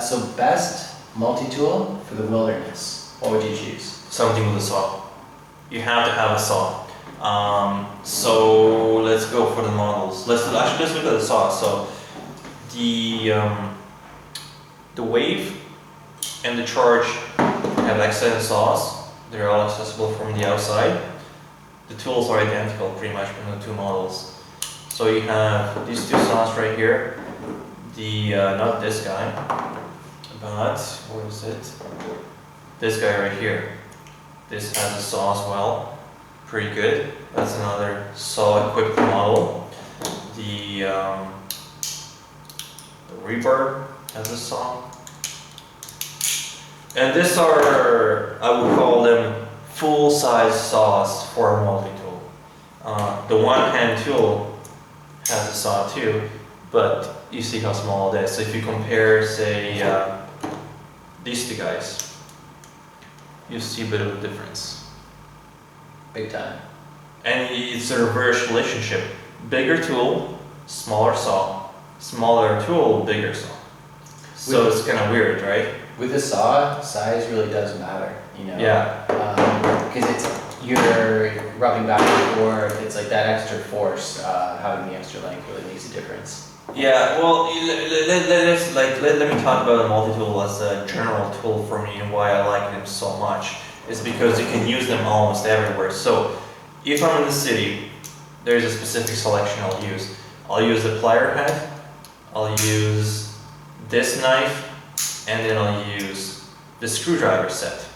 So best multi-tool for the wilderness, what would you choose? Something with a saw. You have to have a saw. So let's go for the models. Let's look at the saw. So the Wave and the Charge have excellent saws. They're all accessible from the outside. The tools are identical pretty much from the two models. So you have these two saws right here. Not this guy, but what is it? This guy right here. This has a saw as well. Pretty good. That's another saw equipped model. The rebar has a saw. And these are, I would call them full-size saws for a multi-tool. The one-hand tool has a saw too, but you see how small it is. So if you compare, say, these two guys, you see a bit of a difference. Big time. And it's a reverse relationship. Bigger tool, smaller saw. Smaller tool, bigger saw. So it's kind of weird, right? With a saw, size really does matter, you know? Yeah. Because you're rubbing back and forth, it's like that extra force, having the extra length really makes a difference. Yeah, well, let me talk about a multi-tool as a general tool for me and why I like them so much. Is because you can use them almost everywhere. So if I'm in the city, there's a specific selection I'll use. I'll use the plier head, I'll use this knife, and then I'll use the screwdriver set.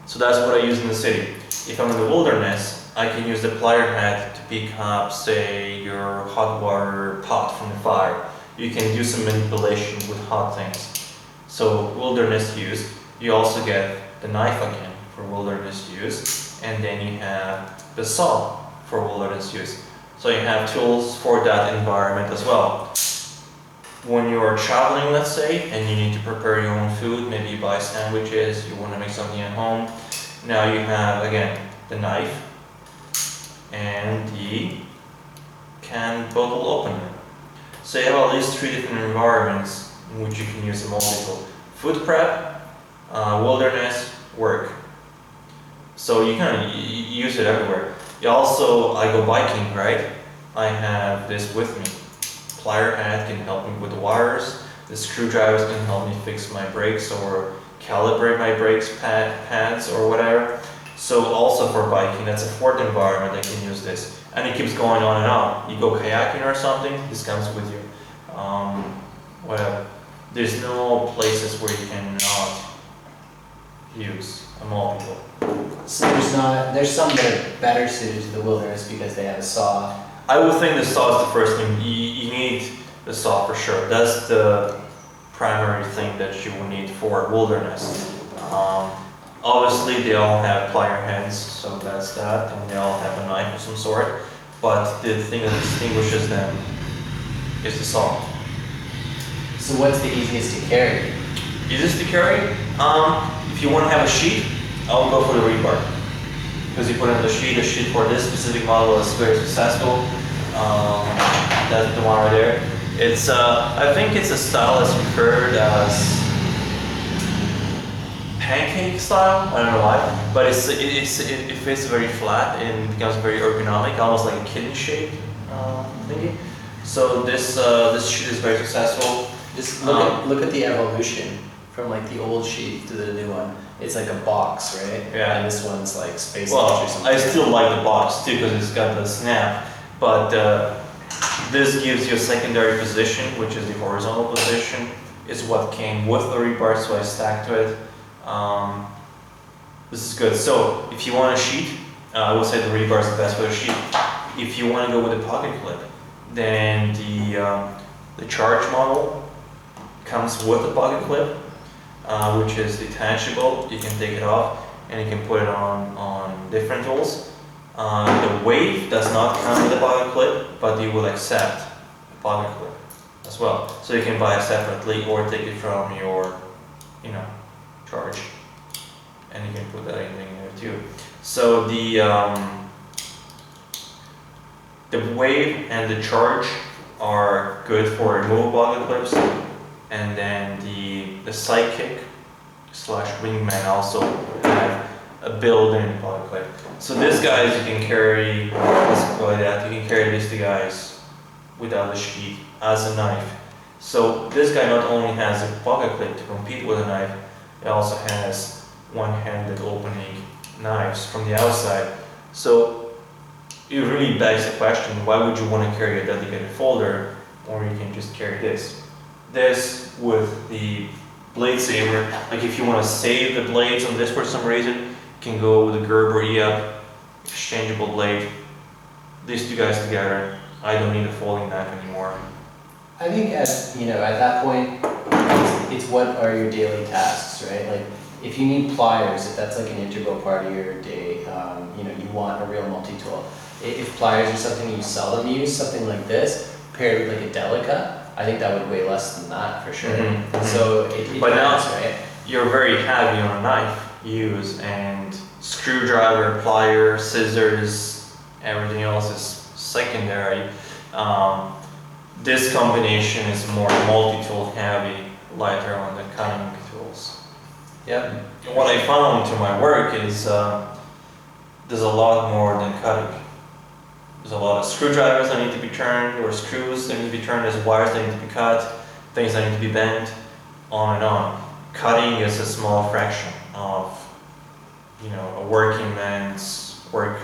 So that's what I use in the city. If I'm in the wilderness, I can use the plier head to pick up, say, your hot water pot from the fire. You can do some manipulation with hot things. So wilderness use. You also get the knife again for wilderness use, and then you have the saw for wilderness use. So you have tools for that environment as well. When you're traveling, let's say, and you need to prepare your own food, maybe you buy sandwiches, you want to make something at home. Now you have, again, the knife and the can bottle opener. So you have at least 3 different environments in which you can use a multi-tool. Food prep, wilderness, work. So you can use it everywhere. I go biking, right? I have this with me. Plier head can help me with the wires. The screwdrivers can help me fix my brakes or calibrate my brakes pads or whatever. So also for biking, that's a 4th environment I can use this. And it keeps going on and on. You go kayaking or something, this comes with you. Whatever. There's no places where you cannot use a multi-tool. So there's some that are better suited to the wilderness because they have a saw. I would think the saw is the first thing. You need the saw for sure. That's the primary thing that you will need for wilderness. Obviously they all have plier heads, so that's that, and they all have a knife of some sort. But the thing that distinguishes them is the saw. So what's the easiest to carry? Easiest to carry? If you want to have a sheet, I would go for the rebar. Because you put in the sheet for this specific model is very successful. That's the one right there. It's I think it's a style that's referred as pancake style. I don't know why, but it fits very flat and becomes very ergonomic, almost like a kidney shape thingy. So this sheet is very successful. Just look at the evolution from like the old sheet to the new one. It's like a box, right? Yeah. And this one's like space. Well, I still like the box too because it's got the snap, but this gives you a secondary position, which is the horizontal position. It's what came with the rebar, so I stacked to it. This is good. So if you want a sheet, I would say the rebar is the best for a sheet. If you want to go with a pocket clip, then the Charge model comes with a pocket clip. Which is detachable. You can take it off and you can put it on different tools. The Wave does not come with a pocket clip, but you will accept a pocket clip as well. So you can buy it separately or take it from your, Charge, and you can put that in there too. So the Wave and the Charge are good for removable pocket clips and then the sidekick slash wingman also have a built-in pocket clip. So these guys you can carry, let's go like that, you can carry these two guys without the sheath as a knife. So this guy not only has a pocket clip to compete with a knife, it also has one-handed opening knives from the outside. So it really begs the question, why would you want to carry a dedicated folder, or you can just carry this? This with the blade saver, like if you want to save the blades on this for some reason, you can go with a Gerber E-Up, exchangeable blade. These two guys together, I don't need a folding knife anymore. I think at that point, it's what are your daily tasks, right? Like if you need pliers, if that's like an integral part of your day, you want a real multi-tool. If pliers are something you seldom use, something like this, paired with like a Delica, I think that would weigh less than that for sure. So it But now, depends, right? you're very heavy on a knife use, and screwdriver, plier, scissors, everything else is secondary. This combination is more multi-tool heavy, lighter on the cutting tools. Yep. What I found to my work is there's a lot more than cutting. There's a lot of screwdrivers that need to be turned, or screws that need to be turned, there's wires that need to be cut, things that need to be bent, on and on. Cutting is a small fraction of a working man's work